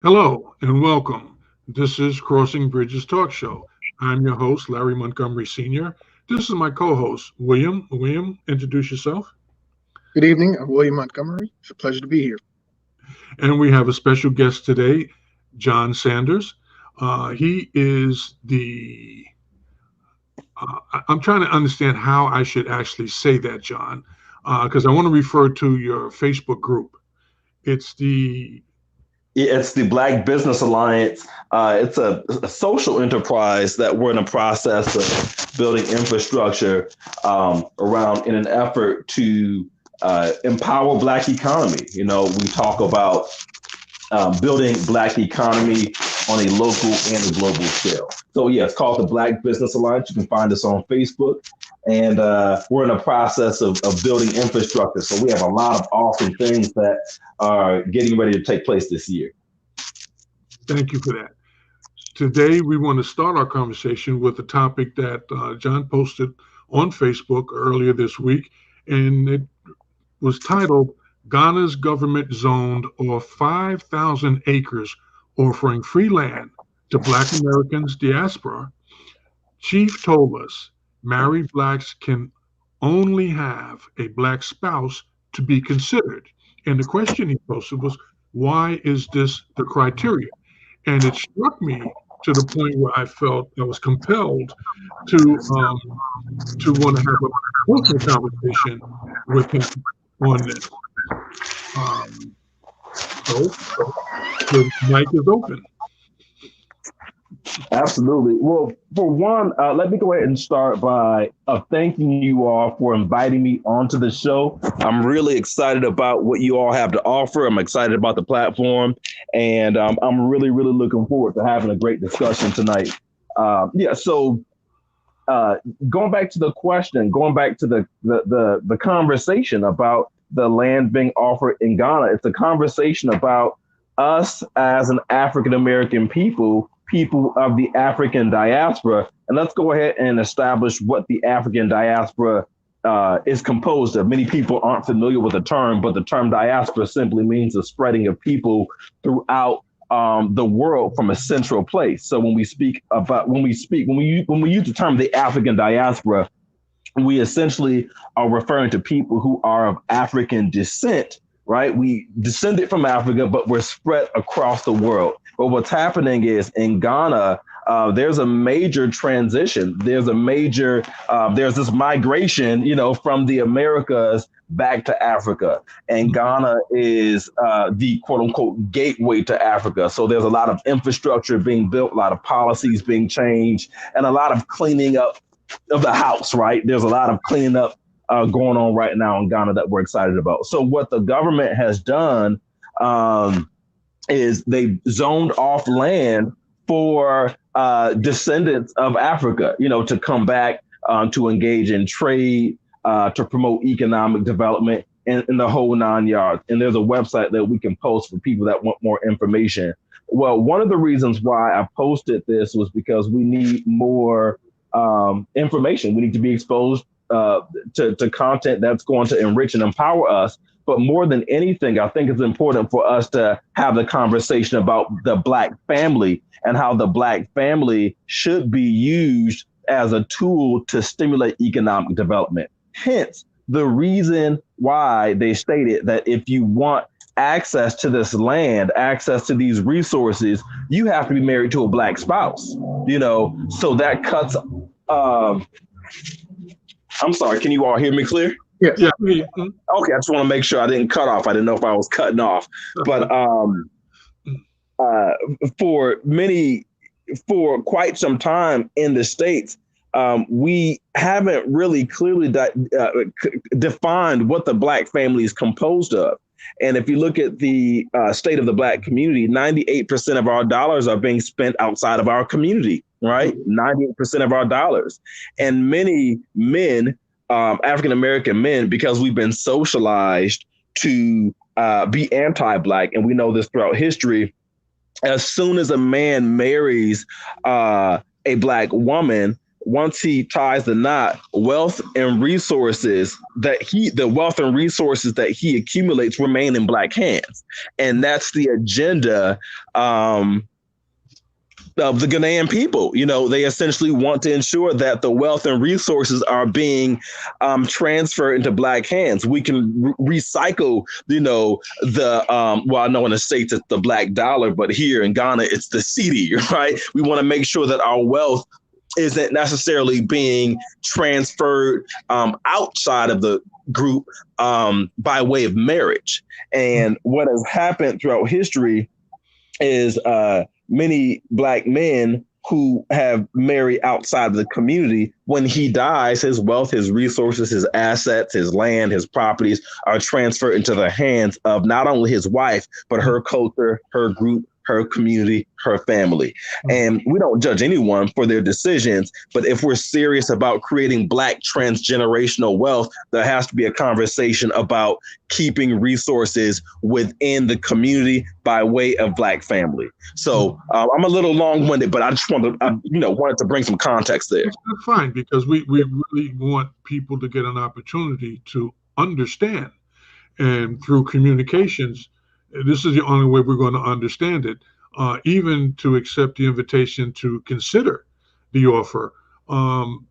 Hello and welcome. This is Crossing Bridges Talk Show. I'm your host, Larry Montgomery Sr. This is my co host, William. William, introduce yourself. Good evening. I'm William Montgomery. It's a pleasure to be here. And we have a special guest today, John Sanders. He is I'm trying to understand how I should actually say that, John, because I want to refer to your Facebook group. It's the It's the Black Business Alliance. It's a social enterprise that we're in the process of building infrastructure around in an effort to empower Black economy. You know, we talk about building Black economy on a local and a global scale. So yeah, it's called the Black Business Alliance. You can find us on Facebook. And we're in the process of building infrastructure. So we have a lot of awesome things that are getting ready to take place this year. Thank you for that. Today, we want to start our conversation with a topic that John posted on Facebook earlier this week, and it was titled Ghana's Government Zoned Off 5,000 Acres Offering Free Land to Black Americans Diaspora. Chief told us married Blacks can only have a Black spouse to be considered. And the question he posted was, why is this the criteria? And it struck me to the point where I felt I was compelled to want to have a personal conversation with him on this. Um, so the mic is open. Absolutely. Well, for one, let me go ahead and start by thanking you all for inviting me onto the show. I'm really excited about what you all have to offer. I'm excited about the platform, and I'm really, really looking forward to having a great discussion tonight. Yeah. So uh, going back to the question, going back to the conversation about the land being offered in Ghana, it's a conversation about us as an African American people, people of the African diaspora. And let's go ahead and establish what the African diaspora is composed of. Many people aren't familiar with the term, but the term diaspora simply means the spreading of people throughout the world from a central place. So when we use the term the African diaspora, we essentially are referring to people who are of African descent, right? We descended from Africa, but we're spread across the world. But what's happening is in Ghana, there's a major transition. There's this migration, from the Americas back to Africa. And Ghana is the quote unquote gateway to Africa. So there's a lot of infrastructure being built, a lot of policies being changed, and a lot of cleaning up of the house, right? There's a lot of cleaning up going on right now in Ghana that we're excited about. So what the government has done is they zoned off land for descendants of Africa, to come back to engage in trade, to promote economic development in the whole 9 yards. And there's a website that we can post for people that want more information. Well, one of the reasons why I posted this was because we need more information. We need to be exposed to content that's going to enrich and empower us. But more than anything, I think it's important for us to have the conversation about the Black family and how the Black family should be used as a tool to stimulate economic development. Hence, the reason why they stated that if you want access to this land, access to these resources, you have to be married to a Black spouse, so that cuts. I'm sorry, can you all hear me clear? Yes. Yeah. Okay, I just want to make sure I didn't cut off. I didn't know if I was cutting off. But uh, for many, for quite some time in the States, we haven't really clearly defined what the Black family is composed of. And if you look at the state of the Black community, 98% of our dollars are being spent outside of our community, right? 98% of our dollars. And many men, African American men, because we've been socialized to be anti-Black, and we know this throughout history, as soon as a man marries a Black woman, once he ties the knot, wealth and resources that he accumulates remain in Black hands. And that's the agenda of the Ghanaian people. They essentially want to ensure that the wealth and resources are being transferred into Black hands. We can recycle, I know in the States it's the Black dollar, but here in Ghana, it's the cedi, right? We want to make sure that our wealth isn't necessarily being transferred outside of the group by way of marriage. And what has happened throughout history is many Black men who have married outside of the community, when he dies, his wealth, his resources, his assets, his land, his properties are transferred into the hands of not only his wife, but her culture, her group, her community, her family. And we don't judge anyone for their decisions, but if we're serious about creating Black transgenerational wealth, there has to be a conversation about keeping resources within the community by way of Black family. So I'm a little long-winded, but I just wanted to bring some context there. That's fine, because we really want people to get an opportunity to understand, and through communications, this is the only way we're going to understand it, even to accept the invitation to consider the offer.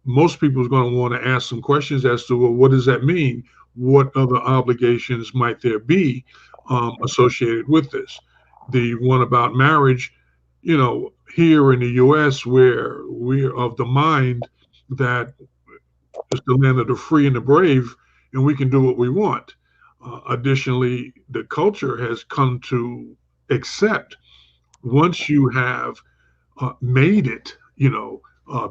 Most people are going to want to ask some questions as to, well, what does that mean? What other obligations might there be associated with this? The one about marriage, here in the U.S., where we're of the mind that it's the land of the free and the brave, and we can do what we want. Additionally, the culture has come to accept, once you have made it,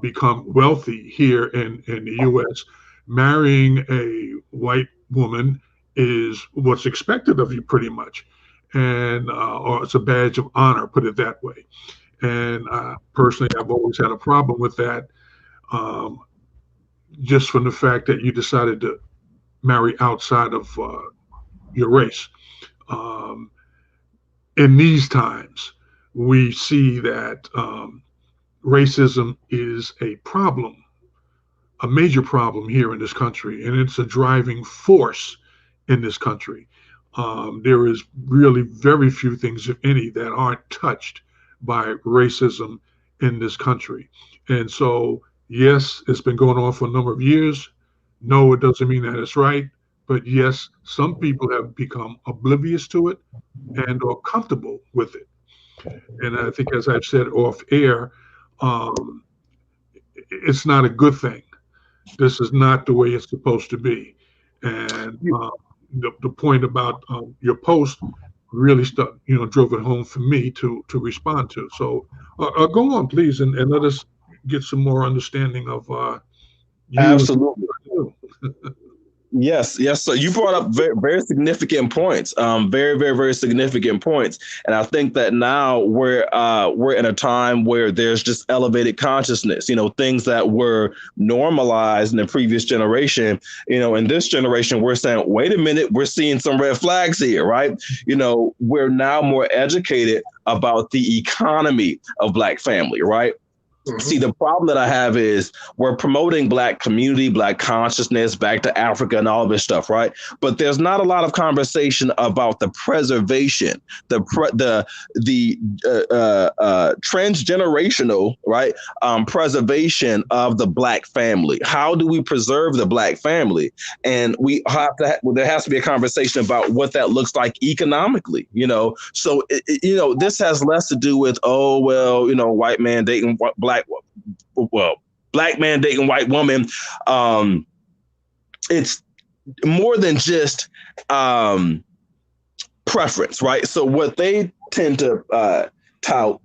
become wealthy here in the U.S., marrying a white woman is what's expected of you, pretty much. And or it's a badge of honor, put it that way. And personally, I've always had a problem with that, just from the fact that you decided to marry outside of your race. In these times, we see that racism is a problem, a major problem here in this country, and it's a driving force in this country. There is really very few things, if any, that aren't touched by racism in this country. And so, yes, it's been going on for a number of years. No, it doesn't mean that it's right. But yes, some people have become oblivious to it and are comfortable with it. And I think, as I've said off air, it's not a good thing. This is not the way it's supposed to be. And the point about your post really drove it home for me to respond to. So go on, please, and let us get some more understanding of you. Absolutely. Yes. So you brought up very, very significant points. Very, very, very significant points. And I think that now we're in a time where there's just elevated consciousness. Things that were normalized in the previous generation. In this generation, we're saying, wait a minute, we're seeing some red flags here, right? We're now more educated about the economy of Black family, right? See, the problem that I have is we're promoting Black community, Black consciousness, back to Africa and all of this stuff, right? But there's not a lot of conversation about the preservation, the transgenerational, right, preservation of the Black family. How do we preserve the Black family? And there has to be a conversation about what that looks like economically, So, this has less to do with, white man dating Black man dating white woman. It's more than just preference, right? So what they tend to tout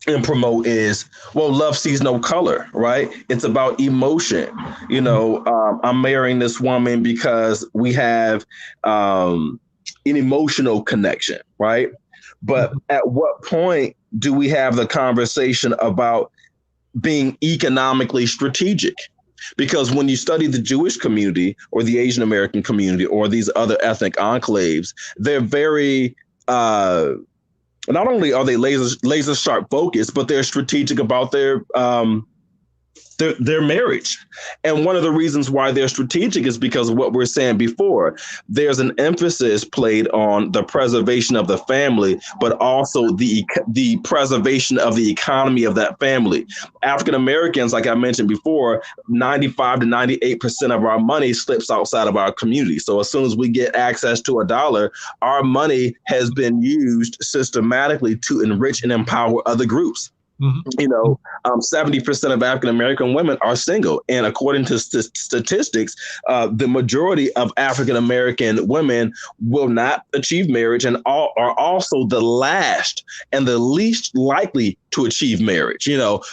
and promote is, love sees no color, right? It's about emotion. I'm marrying this woman because we have an emotional connection, right? But at what point do we have the conversation about being economically strategic? Because when you study the Jewish community or the Asian American community or these other ethnic enclaves, they're very, not only are they laser sharp focused, but they're strategic about their their marriage. And one of the reasons why they're strategic is because of what we're saying before. There's an emphasis played on the preservation of the family, but also the preservation of the economy of that family. African Americans, like I mentioned before, 95 to 98% of our money slips outside of our community. So as soon as we get access to a dollar, our money has been used systematically to enrich and empower other groups. Mm-hmm. 70% of African American women are single. And according to statistics, the majority of African American women will not achieve marriage and are also the last and the least likely to achieve marriage.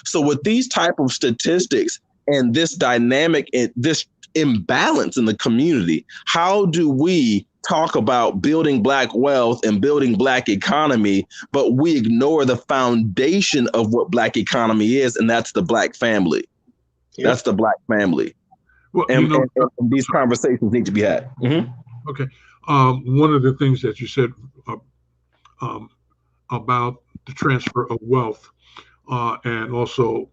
So with these type of statistics and this dynamic, this imbalance in the community, how do we talk about building Black wealth and building Black economy, but we ignore the foundation of what Black economy is, and that's the Black family. Yep. That's the Black family. Well, and these conversations need to be had. Mm-hmm. Okay. One of the things that you said about the transfer of wealth and also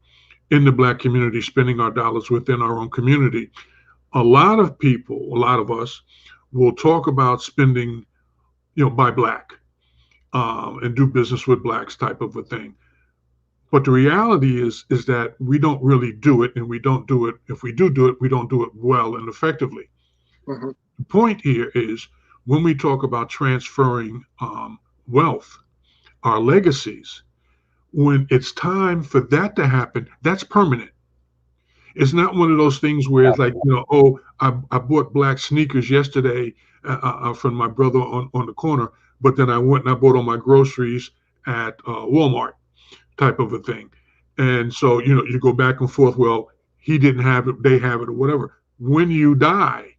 in the Black community, spending our dollars within our own community. A lot of us will talk about spending, by Black and do business with Blacks type of a thing. But the reality is that we don't really do it, and we don't do it. If we do it, we don't do it well and effectively. Mm-hmm. The point here is when we talk about transferring wealth, our legacies, when it's time for that to happen, that's permanent. It's not one of those things where it's like, I bought Black sneakers yesterday from my brother on the corner, but then I went and I bought all my groceries at Walmart type of a thing. And so, you go back and forth. Well, he didn't have it, they have it, or whatever. When you die,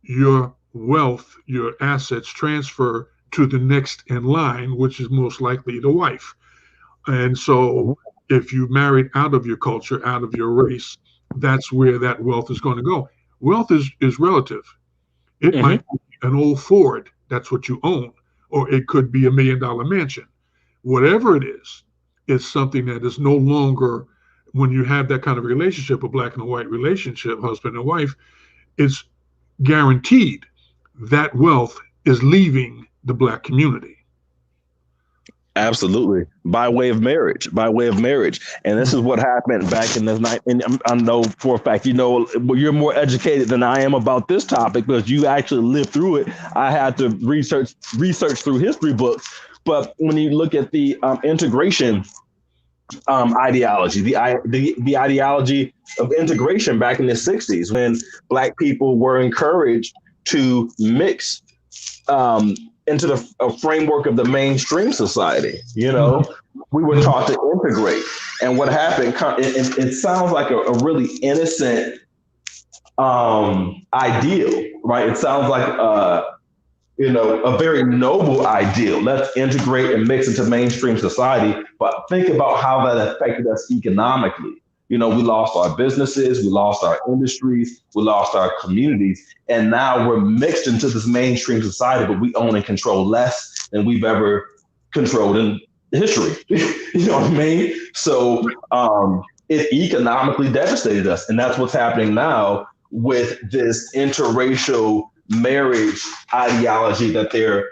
your wealth, your assets transfer to the next in line, which is most likely the wife. And so if you married out of your culture, out of your race, that's where that wealth is going to go. Wealth is relative. It might be an old Ford, that's what you own, or it could be $1 million mansion. Whatever it is, it's something that is no longer, when you have that kind of relationship, a Black and a white relationship, husband and wife, it's guaranteed that wealth is leaving the Black community. Absolutely. By way of marriage. And this is what happened back in the night. And I know for a fact, you're more educated than I am about this topic because you actually lived through it. I had to research through history books. But when you look at the integration ideology, the ideology of integration back in the 60s, when Black people were encouraged to mix into the framework of the mainstream society, we were taught to integrate. And what happened, it sounds like a really innocent ideal, right? It sounds like a very noble ideal. Let's integrate and mix into mainstream society. But think about how that affected us economically. We lost our businesses, we lost our industries, we lost our communities, and now we're mixed into this mainstream society, but we own and control less than we've ever controlled in history. You know what I mean? So it economically devastated us. And that's what's happening now with this interracial marriage ideology that they're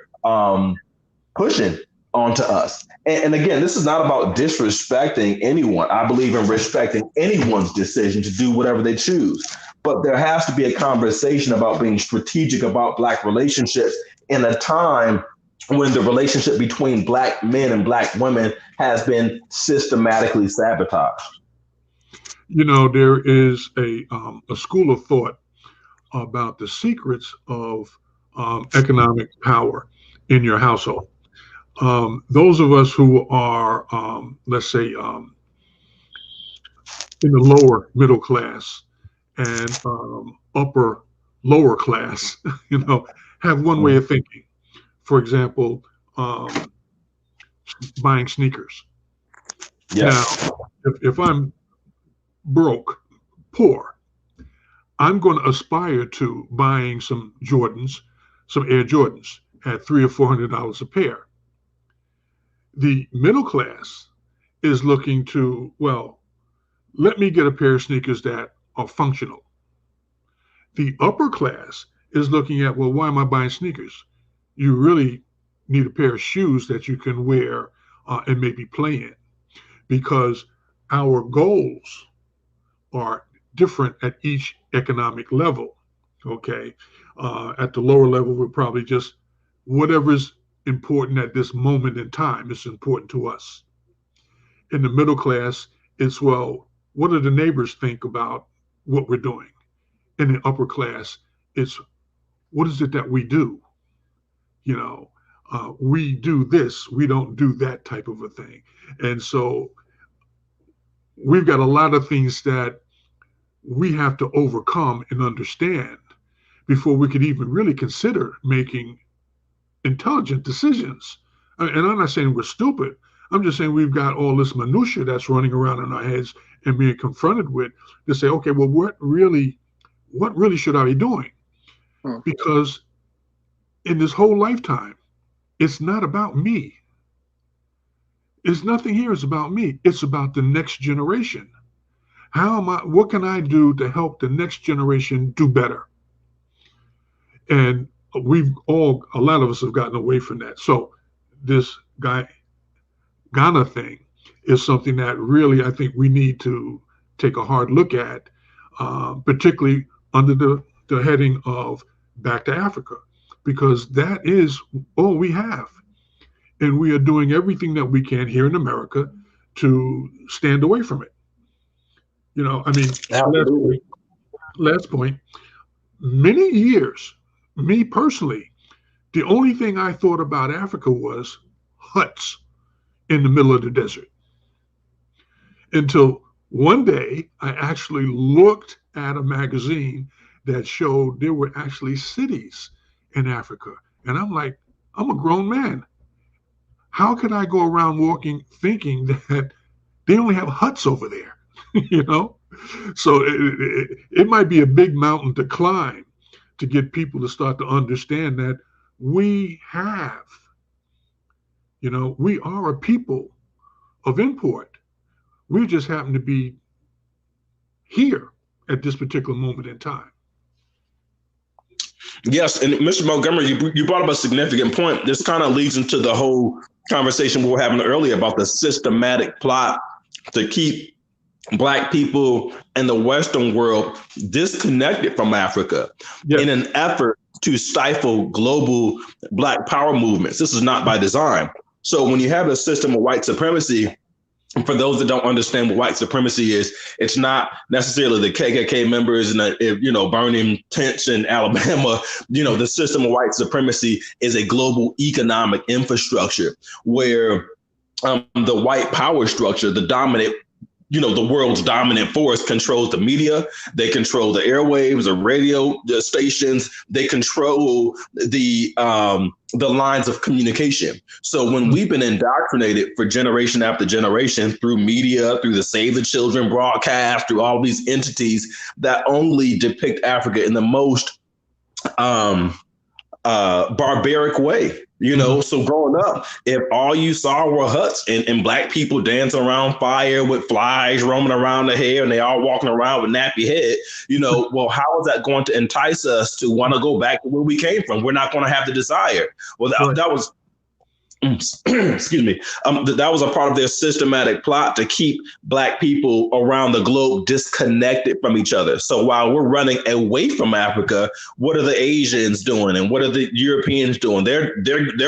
pushing onto us. And again, this is not about disrespecting anyone. I believe in respecting anyone's decision to do whatever they choose. But there has to be a conversation about being strategic about Black relationships in a time when the relationship between Black men and Black women has been systematically sabotaged. There is a school of thought about the secrets of economic power in your household. Those of us who are, let's say, in the lower middle class and upper lower class, have one way of thinking. For example, buying sneakers. Yes. Now, if I'm broke, poor, I'm going to aspire to buying some Jordans, some Air Jordans at $300 or $400 a pair. The middle class is looking to, let me get a pair of sneakers that are functional. The upper class is looking at, well, why am I buying sneakers? You really need a pair of shoes that you can wear and maybe play in, because our goals are different at each economic level. Okay. At the lower level, we're probably just whatever's important at this moment in time is important to us. In the middle class, it's, well, what do the neighbors think about what we're doing? In the upper class, it's, what is it that we do? You know, we do this, we don't do that type of a thing. And so we've got a lot of things that we have to overcome and understand before we could even really consider making intelligent decisions. And I'm not saying we're stupid. I'm just saying we've got all this minutia that's running around in our heads and being confronted with to say, okay, well, what really should I be doing? Because in this whole lifetime, it's not about me. It's nothing here is about me. It's about the next generation. What can I do to help the next generation do better? And a lot of us have gotten away from that. So this Ghana thing is something that really, I think we need to take a hard look at, particularly under the heading of Back to Africa, because that is all we have. And we are doing everything that we can here in America to stand away from it. You know, I mean, last point, many years, me personally, the only thing I thought about Africa was huts in the middle of the desert. Until one day I actually looked at a magazine that showed there were actually cities in Africa. And I'm like, I'm a grown man. How could I go around walking thinking that they only have huts over there? You know? So it might be a big mountain to climb to get people to start to understand that we are a people of import. We just happen to be here at this particular moment in time. Yes, and Mr. Montgomery, you brought up a significant point. This kind of leads into the whole conversation we were having earlier about the systematic plot to keep Black people and the Western world disconnected from Africa in an effort to stifle global Black power movements. This is not by design. So when you have a system of white supremacy, for those that don't understand what white supremacy is, it's not necessarily the KKK members and burning tents in Alabama. The system of white supremacy is a global economic infrastructure where the white power structure, the dominant, the world's dominant force, controls the media. They control the airwaves, the radio stations. They control the lines of communication. So when we've been indoctrinated for generation after generation through media, through the Save the Children broadcast, through all these entities that only depict Africa in the most barbaric way. So growing up, if all you saw were huts and Black people dancing around fire with flies roaming around the hair and they all walking around with nappy head, well, how is that going to entice us to want to go back to where we came from? We're not going to have the desire. Well, that was, excuse me, that was a part of their systematic plot to keep Black people around the globe disconnected from each other. So while we're running away from Africa, what are the Asians doing and what are the Europeans doing? They're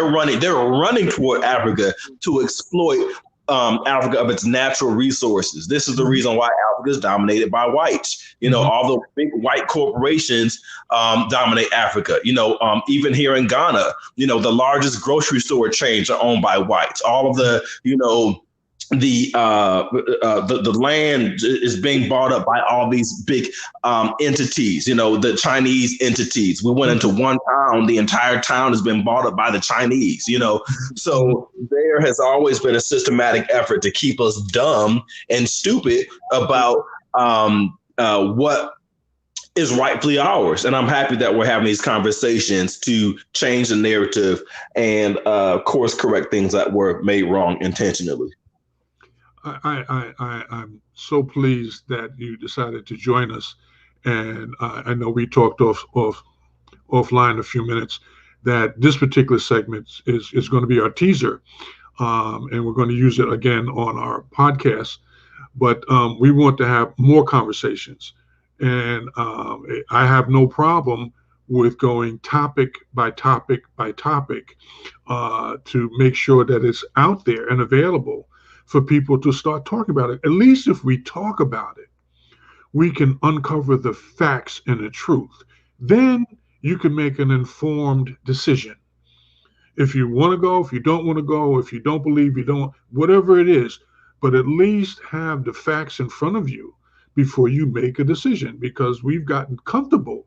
running toward Africa to exploit Africa of its natural resources. This is the reason why Africa is dominated by whites. All the big white corporations dominate Africa. Even here in Ghana, the largest grocery store chains are owned by whites. All of the, the land is being bought up by all these big entities, the Chinese entities. We went into one town, the entire town has been bought up by the Chinese, So there has always been a systematic effort to keep us dumb and stupid about what is rightfully ours. And I'm happy that we're having these conversations to change the narrative and course correct things that were made wrong intentionally. I'm so pleased that you decided to join us. And I know we talked offline a few minutes that this particular segment is going to be our teaser. And we're going to use it again on our podcast. But we want to have more conversations. And I have no problem with going topic by topic by topic to make sure that it's out there and available for people to start talking about it. At least if we talk about it, we can uncover the facts and the truth. Then you can make an informed decision. If you want to go, if you don't want to go, if you don't believe, you don't, whatever it is, but at least have the facts in front of you before you make a decision, because we've gotten comfortable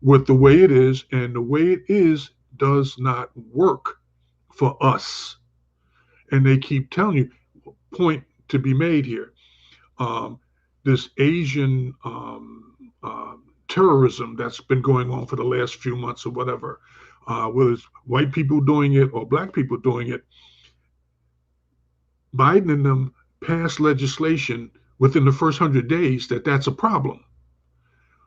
with the way it is, and the way it is does not work for us. And they keep telling you, point to be made here. This Asian terrorism that's been going on for the last few months or whatever, whether it's white people doing it or black people doing it, Biden and them passed legislation within the first 100 days that's a problem.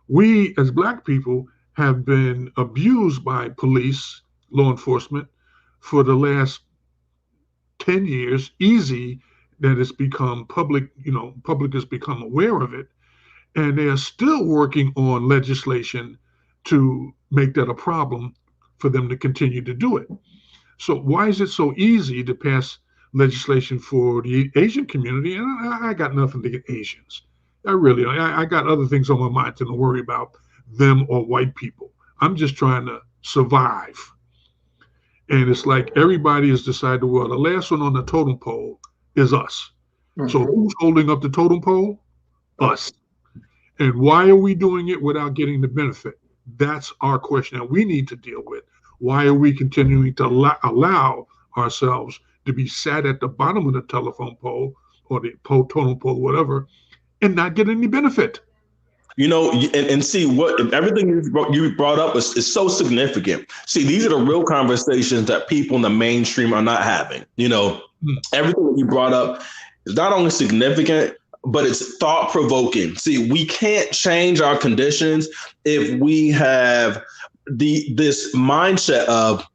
We as black people have been abused by police, law enforcement for the last 10 years, easy, that it's become public, public has become aware of it. And they are still working on legislation to make that a problem for them to continue to do it. So why is it so easy to pass legislation for the Asian community? And I got nothing against Asians. I got other things on my mind to worry about them or white people. I'm just trying to survive. And it's like everybody has decided, well, the last one on the totem pole is us. Mm-hmm. So who's holding up the totem pole? Us. And why are we doing it without getting the benefit? That's our question that we need to deal with. Why are we continuing to allow ourselves to be sat at the bottom of the telephone pole or the totem pole, whatever, and not get any benefit? And see what everything you brought up is so significant. See, these are the real conversations that people in the mainstream are not having. Everything that you brought up is not only significant, but it's thought provoking. See, we can't change our conditions if we have this mindset of,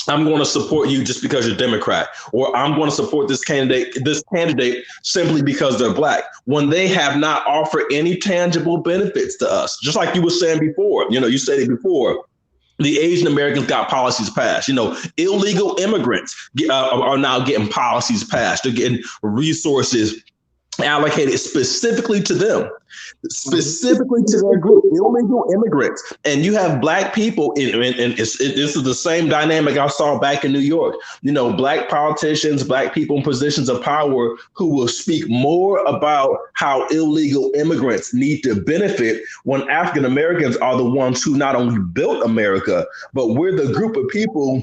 I'm going to support you just because you're Democrat, or I'm going to support this candidate simply because they're black, when they have not offered any tangible benefits to us. Just like you were saying before, you said it before. The Asian Americans got policies passed. Illegal immigrants are now getting policies passed. They're getting resources allocated specifically to them, specifically to their group, illegal immigrants. And you have black people, and this is the same dynamic I saw back in New York. Black politicians, black people in positions of power who will speak more about how illegal immigrants need to benefit, when African Americans are the ones who not only built America, but we're the group of people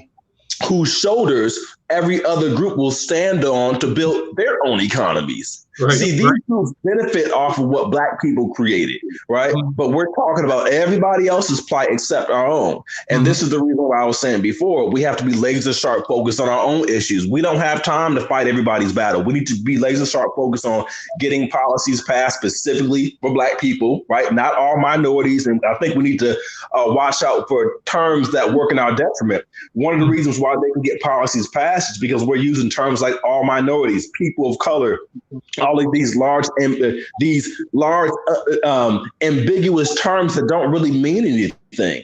whose shoulders every other group will stand on to build their own economies. Right, see, these groups benefit off of what black people created, right? Mm-hmm. But we're talking about everybody else's plight except our own. And this is the reason why I was saying before, we have to be laser sharp focused on our own issues. We don't have time to fight everybody's battle. We need to be laser sharp focused on getting policies passed specifically for black people, right? Not all minorities. And I think we need to watch out for terms that work in our detriment. One of the reasons why they can get policies passed is because we're using terms like all minorities, people of color, all of these large ambiguous terms that don't really mean anything.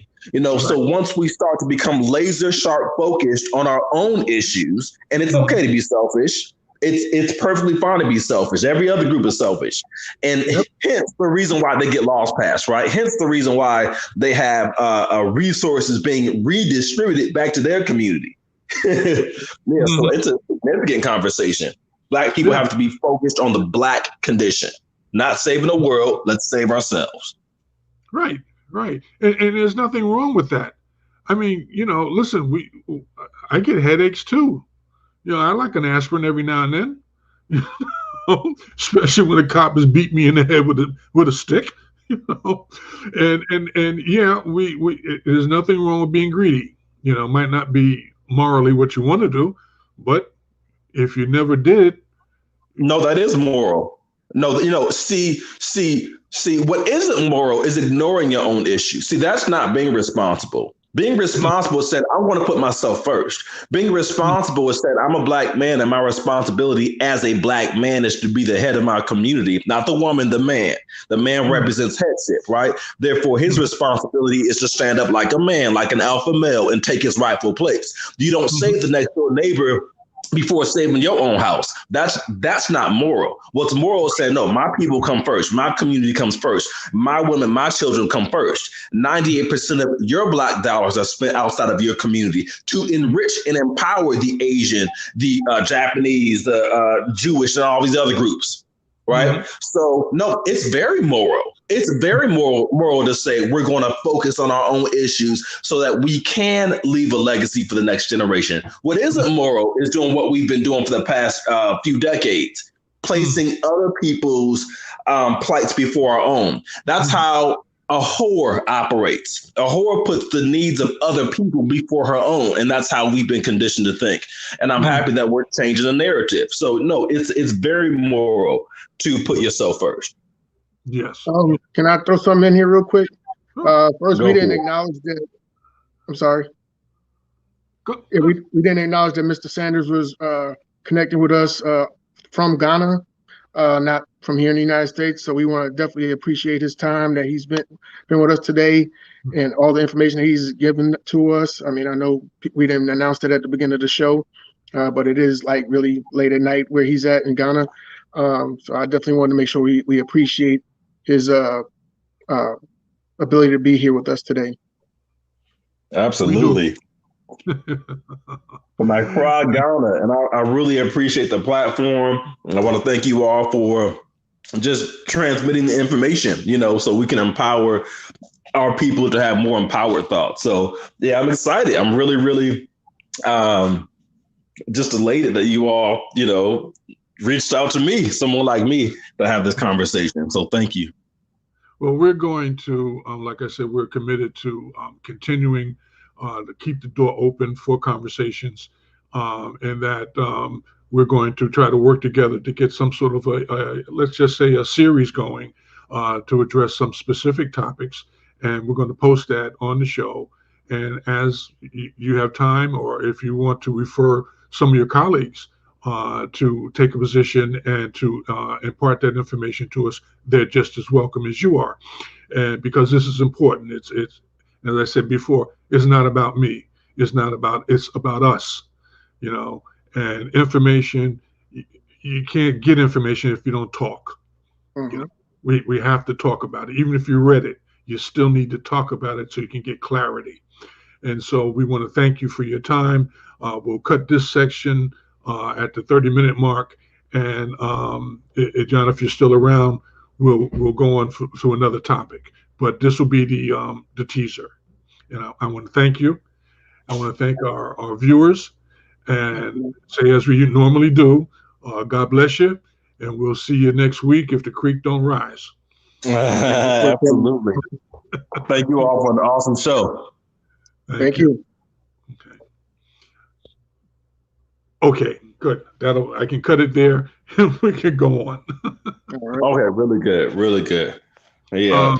So once we start to become laser sharp focused on our own issues, and it's okay to be selfish. It's perfectly fine to be selfish. Every other group is selfish. And hence the reason why they get laws passed, right? Hence the reason why they have resources being redistributed back to their community. So it's a significant conversation. Black people have to be focused on the black condition, not saving the world. Let's save ourselves. Right. And there's nothing wrong with that. I mean, listen, I get headaches too. I like an aspirin every now and then, especially when a cop has beat me in the head with a stick, and yeah, there's nothing wrong with being greedy. Might not be morally what you want to do, but if you never did, No, that is moral. No, see, what isn't moral is ignoring your own issues. See, that's not being responsible. Being responsible is saying, I want to put myself first. Being responsible is saying, I'm a Black man, and my responsibility as a Black man is to be the head of my community, not the woman, the man. The man represents headship, right? Therefore, his responsibility is to stand up like a man, like an alpha male, and take his rightful place. You don't save the next door neighbor before saving your own house. That's not moral. What's moral is saying, no, my people come first. My community comes first. My women, my children come first. 98% of your Black dollars are spent outside of your community to enrich and empower the Asian, the Japanese, the Jewish, and all these other groups, right? So, no, it's very moral. It's very moral to say we're going to focus on our own issues so that we can leave a legacy for the next generation. What isn't moral is doing what we've been doing for the past few decades, placing other people's plights before our own. That's how a whore operates. A whore puts the needs of other people before her own, and that's how we've been conditioned to think. And I'm happy that we're changing the narrative. So, no, it's very moral to put yourself first. Yes. Can I throw something in here real quick? First, we didn't acknowledge that. I'm sorry. Yeah, we didn't acknowledge that Mr. Sanders was connecting with us from Ghana, not from here in the United States. So we want to definitely appreciate his time that he's been with us today and all the information that he's given to us. I mean, I know we didn't announce it at the beginning of the show, but it is like really late at night where he's at in Ghana. So I definitely want to make sure we appreciate his ability to be here with us today. Absolutely. From Accra, Ghana, and I really appreciate the platform. And I want to thank you all for just transmitting the information, so we can empower our people to have more empowered thoughts. So yeah, I'm excited. I'm really, really just elated that you all, reached out to me, someone like me, to have this conversation. So thank you. Well, we're going to, like I said, we're committed to continuing to keep the door open for conversations, and that we're going to try to work together to get some sort of let's just say a series going to address some specific topics. And we're going to post that on the show. And as you have time, or if you want to refer some of your colleagues to take a position and to impart that information to us, they're just as welcome as you are. And because this is important, it's as I said before, it's not about me. It's about us, and information. You can't get information if you don't talk. We have to talk about it. Even if you read it, you still need to talk about it so you can get clarity. And so we want to thank you for your time. We'll cut this section at the 30-minute mark, and John, if you're still around, we'll go on to another topic. But this will be the teaser. I want to thank you. I want to thank our viewers, and say as we normally do, God bless you, and we'll see you next week if the creek don't rise. Absolutely. Thank you all for an awesome show. Thank you. Okay, good. I can cut it there and we can go on. Okay, really good. Yeah.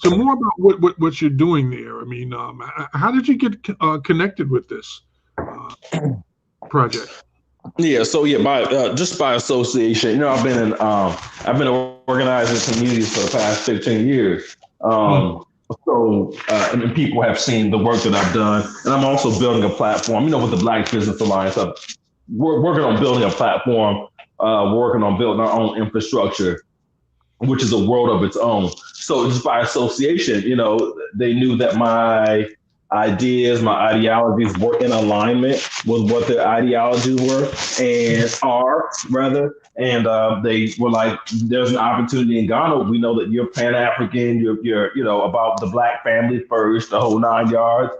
So more about what you're doing there. I mean, how did you get connected with this project? Yeah, so by just by association, I've been organizing communities for the past 15 years. So and people have seen the work that I've done, and I'm also building a platform. With the Black Business Alliance, we're working on building a platform. We're working on building our own infrastructure, which is a world of its own. So just by association, they knew that my ideas, my ideologies were in alignment with what their ideologies were and are rather. And they were like, there's an opportunity in Ghana. We know that you're Pan-African, you're about the Black family first, the whole 9 yards.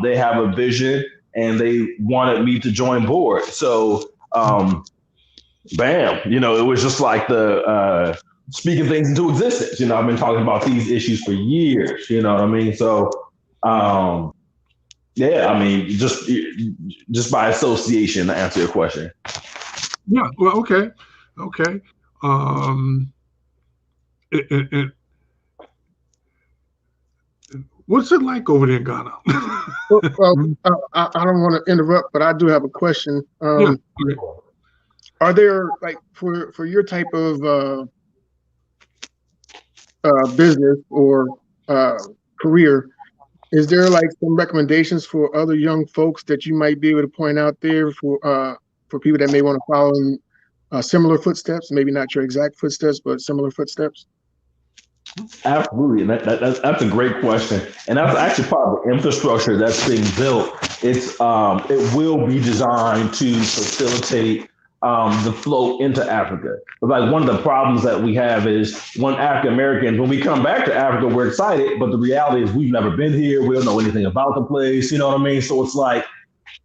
They have a vision and they wanted me to join board. So bam, it was just like the speaking things into existence. I've been talking about these issues for years, you know what I mean? So just by association, to answer your question. Yeah. Well, okay. Okay. Um, it, what's it like over there in Ghana? Well, I don't want to interrupt, but I do have a question. Yeah. Okay. Are there, like, for your type of business or career, is there like some recommendations for other young folks that you might be able to point out there for people that may want to follow in similar footsteps? Maybe not your exact footsteps, but similar footsteps. Absolutely, and that's a great question, and that's actually part of the infrastructure that's being built. It will be designed to facilitate the flow into Africa. But like one of the problems that we have is when African Americans, when we come back to Africa, we're excited, but the reality is we've never been here. We don't know anything about the place. You know what I mean? So it's like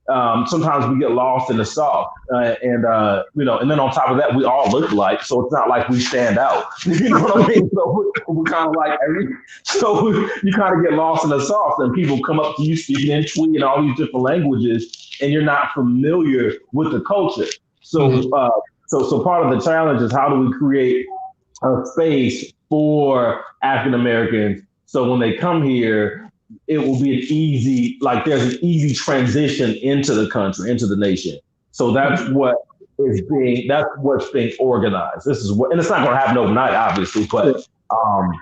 sometimes we get lost in the sauce, and then on top of that, we all look alike, so it's not like we stand out. You know what I mean? So we're kind of like so you kind of get lost in the sauce, and people come up to you speaking in Twi and all these different languages, and you're not familiar with the culture. So, so part of the challenge is how do we create a space for African Americans so when they come here, it will be there's an easy transition into the country, into the nation. So that's what's being organized. This is what, and it's not going to happen overnight, obviously, but um,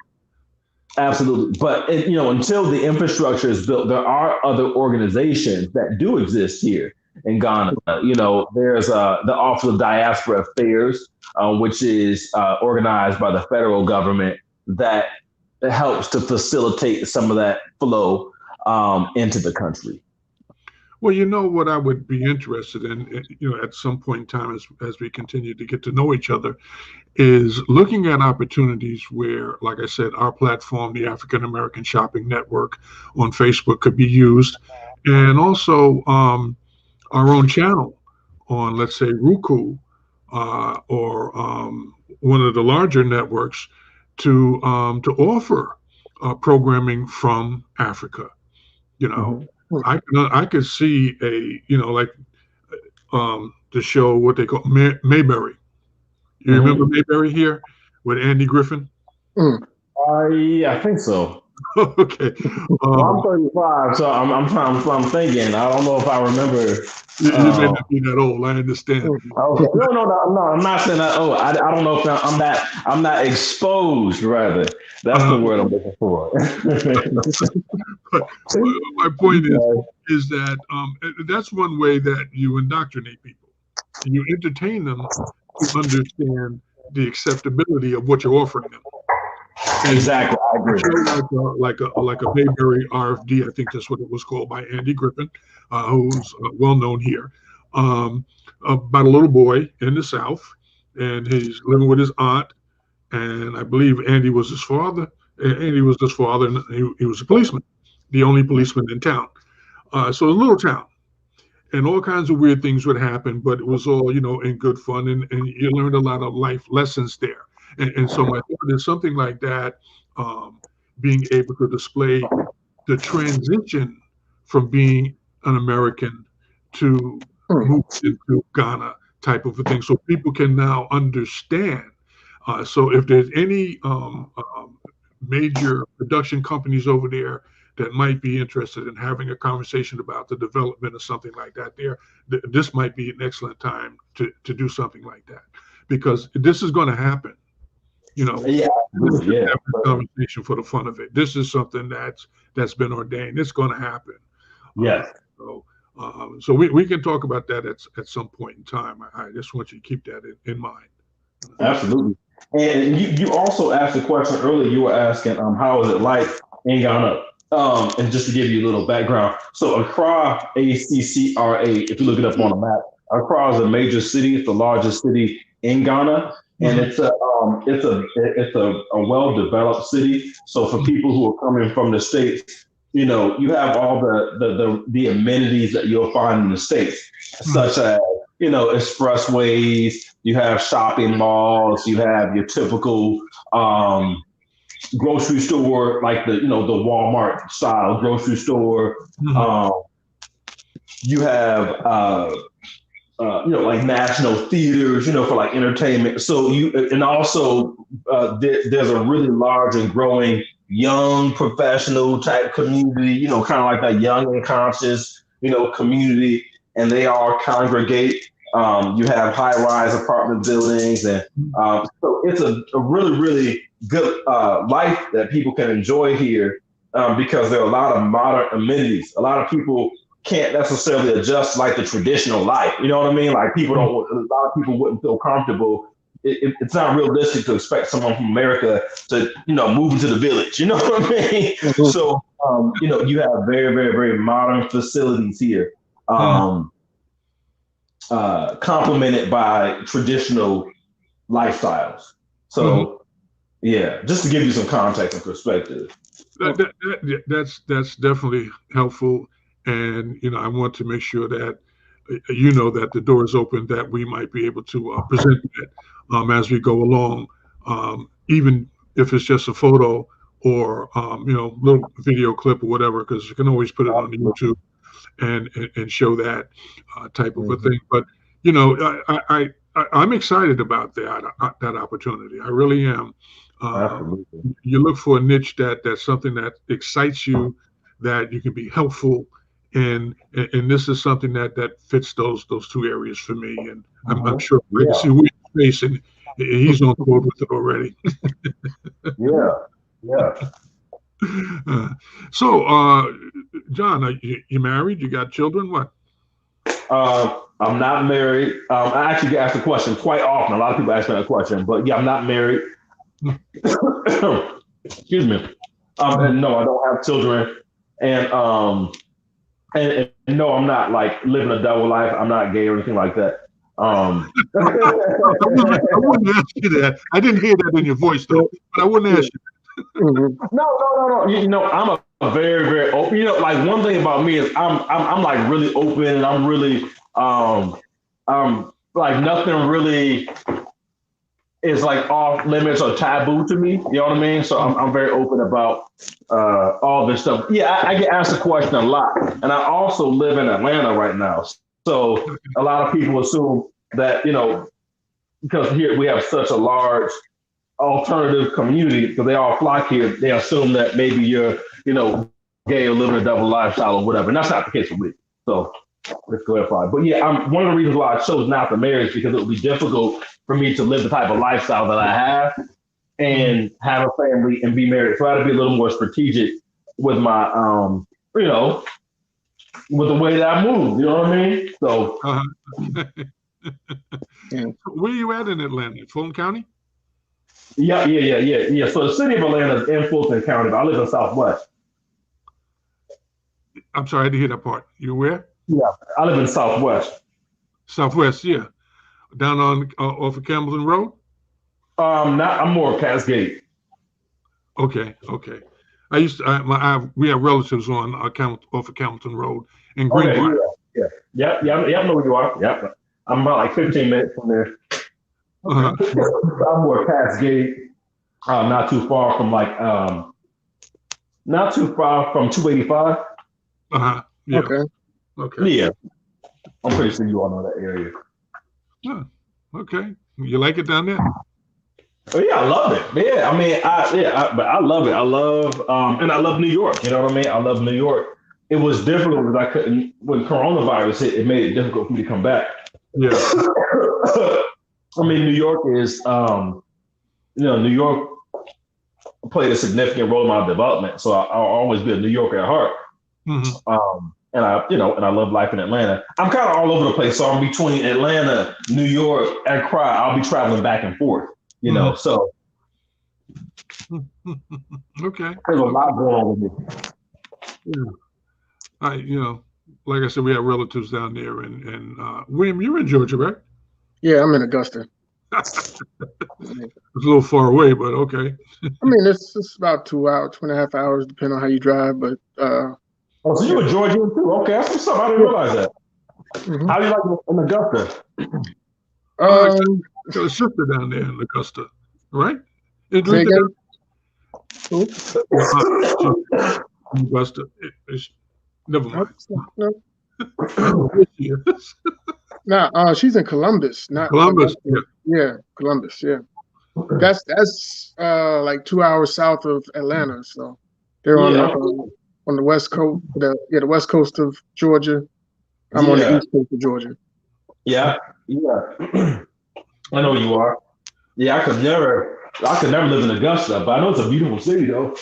absolutely. But until the infrastructure is built, there are other organizations that do exist here in Ghana. There's the Office of Diaspora Affairs, which is organized by the federal government that helps to facilitate some of that flow into the country. Well, what I would be interested in, at some point in time as we continue to get to know each other, is looking at opportunities where, like I said, our platform, the African American Shopping Network on Facebook, could be used, and also our own channel on, let's say, Roku or one of the larger networks to offer programming from Africa. I could see like the show, what they call Mayberry. You remember Mayberry here with Andy Griffin? Yeah, I think so. Okay. I'm 35, so I'm thinking. I don't know if I remember. You may not be that old. I understand. Okay. No. I'm not saying that. Oh, I don't know if I'm not exposed. Rather, that's the word I'm looking for. But my point is that that's one way that you indoctrinate people. You entertain them to understand the acceptability of what you're offering them. Exactly, I agree. Like a Mayberry RFD, I think that's what it was called, by Andy Griffin, who's well known here, about a little boy in the South, and he's living with his aunt, and I believe Andy was his father. Andy was his father, and he was a policeman, the only policeman in town. So a little town, and all kinds of weird things would happen, but it was all in good fun, and you learned a lot of life lessons there. And so my thought is something like that, being able to display the transition from being an American to move into Ghana type of a thing, so people can now understand. So if there's any major production companies over there that might be interested in having a conversation about the development of something like that, this might be an excellent time to do something like that, because this is going to happen. Yeah. Conversation for the fun of it. This is something that's been ordained. It's going to happen. Yes. So we can talk about that at some point in time. I just want you to keep that in mind. Absolutely. And you also asked a question earlier. You were asking how is it like in Ghana? And just to give you a little background, so Accra, ACCRA, if you look it up on a map, Accra is a major city. It's the largest city in Ghana. And it's a well-developed city. So for people who are coming from the States, you have all the amenities that you'll find in the States, such as expressways. You have shopping malls. You have your typical grocery store, like the Walmart style grocery store. You have like national theaters, for like entertainment. So there's a really large and growing young professional type community, kind of like that young and conscious, community, and they all congregate. You have high-rise apartment buildings, and so it's a really, really good life that people can enjoy here because there are a lot of modern amenities. A lot of people can't necessarily adjust like the traditional life. You know what I mean? Like a lot of people wouldn't feel comfortable. It's not realistic to expect someone from America to, move into the village. You know what I mean? Mm-hmm. So, you have very, very, very modern facilities here, complemented by traditional lifestyles. So, yeah, just to give you some context and perspective. That's definitely helpful. And, I want to make sure that, that the door is open, that we might be able to present that as we go along, even if it's just a photo or, little video clip or whatever, because you can always put it on YouTube and show that type of a thing. But, I'm excited about that opportunity. I really am. You look for a niche that's something that excites you, that you can be helpful. And this is something that fits those two areas for me, and I'm sure I can see William's face, and he's on board with it already. Yeah. So, John, are you married? You got children? What? I'm not married. I actually get asked the question quite often. A lot of people ask me that question, but yeah, I'm not married. Excuse me. And no, I don't have children, and no, I'm not like living a double life. I'm not gay or anything like that. I wouldn't ask you that. I didn't hear that in your voice though, but I wouldn't ask you. No. I'm a very, very open. Like one thing about me is I'm like really open, and I'm really like nothing really is like off limits or taboo to me. You know what I mean? So I'm very open about all this stuff. Yeah, I get asked the question a lot. And I also live in Atlanta right now. So a lot of people assume that, because here we have such a large alternative community, because they all flock here, they assume that maybe you're, gay or living a double lifestyle or whatever. And that's not the case for me. So let's clarify. But yeah, one of the reasons why I chose not to marry is because it would be difficult for me to live the type of lifestyle that I have and have a family and be married. So I had to be a little more strategic with my, with the way that I move. You know what I mean? So. Where are you at in Atlanta? Fulton County? Yeah. So the city of Atlanta is in Fulton County, but I live in Southwest. I'm sorry, I didn't hear that part. You where? Yeah, I live in Southwest. Southwest, yeah. Down on off of Campbellton Road? I'm more Cascade. Okay. We have relatives on off of Campbellton Road in Greenbrier. Yeah, I know where you are. Yep. I'm about like 15 minutes from there. I'm more Cascade, not too far from 285. Yeah. Okay. Yeah. I'm pretty sure you all know that area. Yeah. Okay. You like it down there? Oh yeah, I love it. Yeah, I mean, but I love it. I love, and I love New York. You know what I mean? I love New York. It was difficult because I couldn't, when coronavirus hit, it made it difficult for me to come back. Yeah. I mean, New York is, New York played a significant role in my development. So I'll always be a New Yorker at heart. Mm-hmm. And I love life in Atlanta. I'm kind of all over the place. So I'm between Atlanta, New York, and Accra. I'll be traveling back and forth, so. Okay. There's a lot going on with me. Yeah. Like I said, we have relatives down there, and William, you're in Georgia, right? Yeah, I'm in Augusta. It's a little far away, but okay. I mean, it's about 2.5 hours, depending on how you drive. But so you were Georgian too? Okay, that's what's up. I didn't realize that. Mm-hmm. How do you like it in Augusta? Got a sister down there in Augusta, right? Augusta. Never mind. No. No, she's in Columbus, not Columbus. Yeah, Columbus. Yeah, that's like 2 hours south of Atlanta. So they're on the west coast. The west coast of Georgia. I'm on the east coast of Georgia. Yeah. I know you are. Yeah, I could never live in Augusta, but I know it's a beautiful city though.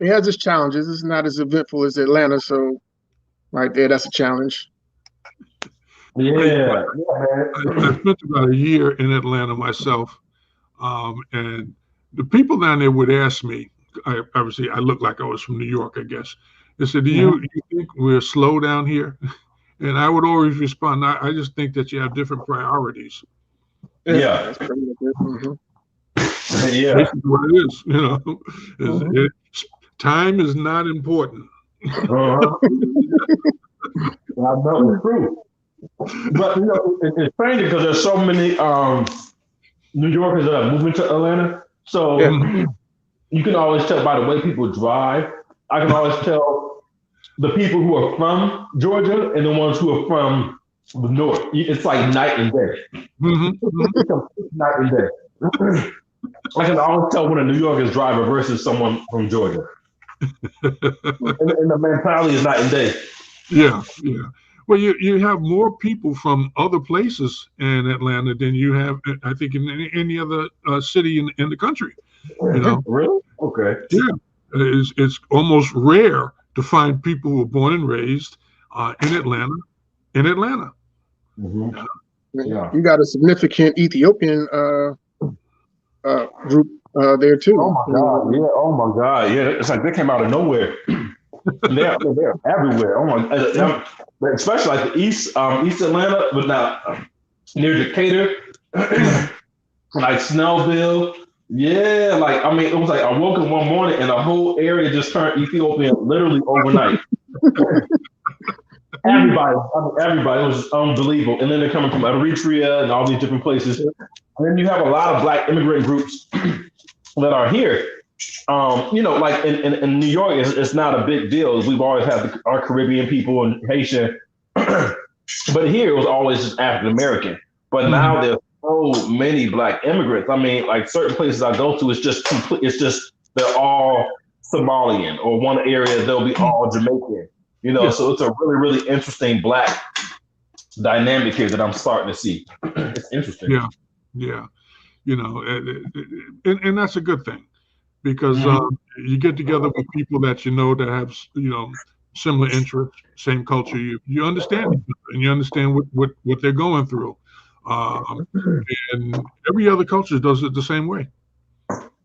It has its challenges. It's not as eventful as Atlanta, so right there, that's a challenge. Yeah. I spent about a year in Atlanta myself, and the people down there would ask me. Obviously, I looked like I was from New York, I guess. They said, "Do you think we're slow down here?" And I would always respond, "I just think that you have different priorities." Yeah. That's pretty much it. Mm-hmm. Yeah. Basically what it is, time is not important. I know it's true. But it's strange because there's so many New Yorkers that are moving to Atlanta. So you can always tell by the way people drive. I can always tell the people who are from Georgia and the ones who are from the north. It's like night and day. It's night and day. I can always tell when a New Yorker's driver versus someone from Georgia. and the mentality is night and day. Yeah. Well, you have more people from other places in Atlanta than you have, I think, in any other city in the country. Really? Okay. Yeah, it's almost rare to find people who were born and raised in Atlanta. Mm-hmm. Yeah. You got a significant Ethiopian group there too. Oh my God! Yeah. Oh my God! Yeah. It's like they came out of nowhere. they're everywhere. Oh my God! Especially like the East Atlanta, but now near Decatur, like Snellville. Yeah, like I mean, it was like I woke up one morning and the whole area just turned Ethiopian literally overnight. Everybody, it was unbelievable. And then they're coming from Eritrea and all these different places. And then you have a lot of Black immigrant groups that are here. Like in New York, it's not a big deal. We've always had our Caribbean people and Haitian, but here it was always just African American. But now there's so many Black immigrants. I mean, like certain places I go to, it's just they're all Somalian, or one area they'll be all Jamaican. So it's a really, really interesting Black dynamic here that I'm starting to see. It's interesting. Yeah. And that's a good thing, because you get together with people that that have similar interests, same culture. You understand it, and you understand what they're going through. And every other culture does it the same way.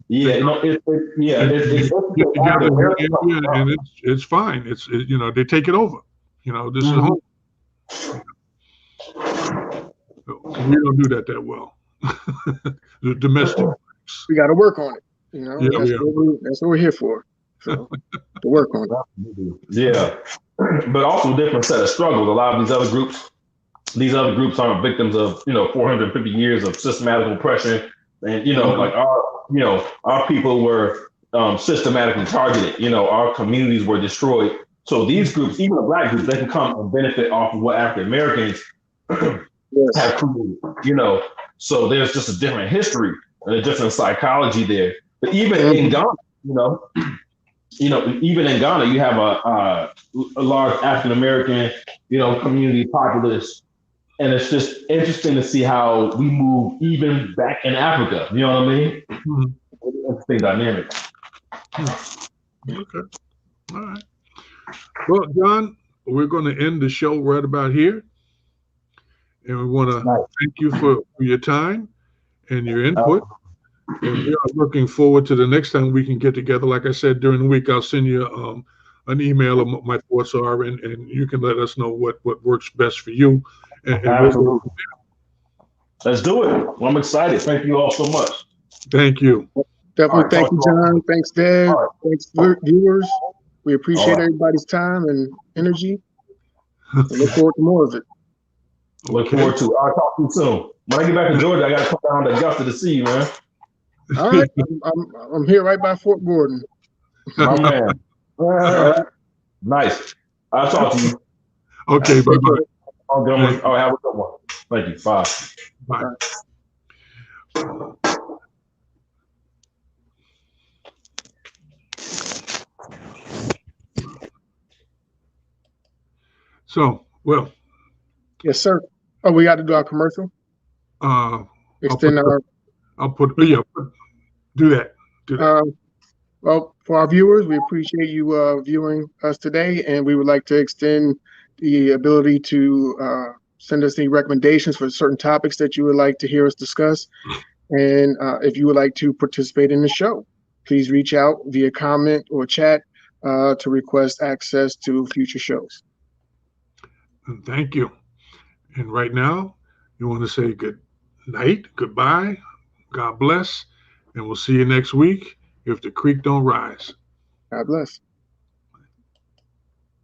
Yeah, it's together and it's fine. They take it over. This is home. We don't do that well. The domestic. We got to work on it. That's what we're here for. So, to work on it. Yeah, but also a different set of struggles. A lot of these other groups are victims of 450 years of systematic oppression, and like our people were systematically targeted. Our communities were destroyed. So these groups, even the Black groups, they can come and benefit off of what African Americans have created. So there's just a different history and a different psychology there. But even in Ghana, even in Ghana, you have a large African American, community populace, and it's just interesting to see how we move even back in Africa. You know what I mean? Interesting dynamic. Okay. All right. Well, John, we're going to end the show right about here, and we want to thank you for your time and your input. And we are looking forward to the next time we can get together. Like I said, during the week, I'll send you an email of what my thoughts are, and you can let us know what works best for you. And absolutely. Let's do it. Well, I'm excited. Thank you all so much. Thank you. Definitely. Thank you, John. Thanks, Dave. Thanks, viewers. We appreciate everybody's time and energy. We look forward to more of it. Look forward to it. I'll talk to you soon. When I get back to Georgia, I got to come down to Augusta to see you, man. All right. I'm here right by Fort Gordon. My man. All right. Nice. I'll talk to you. Okay, bye-bye. Oh, good one. Oh, have a good one. Thank you. Bye. Bye. So, well. Yes, sir. Oh, we got to do our commercial? Extend our. Do that. Well, for our viewers, we appreciate you viewing us today, and we would like to extend the ability to send us any recommendations for certain topics that you would like to hear us discuss. And if you would like to participate in the show, please reach out via comment or chat to request access to future shows. Thank you. And right now, you want to say good night, goodbye, God bless, and we'll see you next week if the creek don't rise. God bless.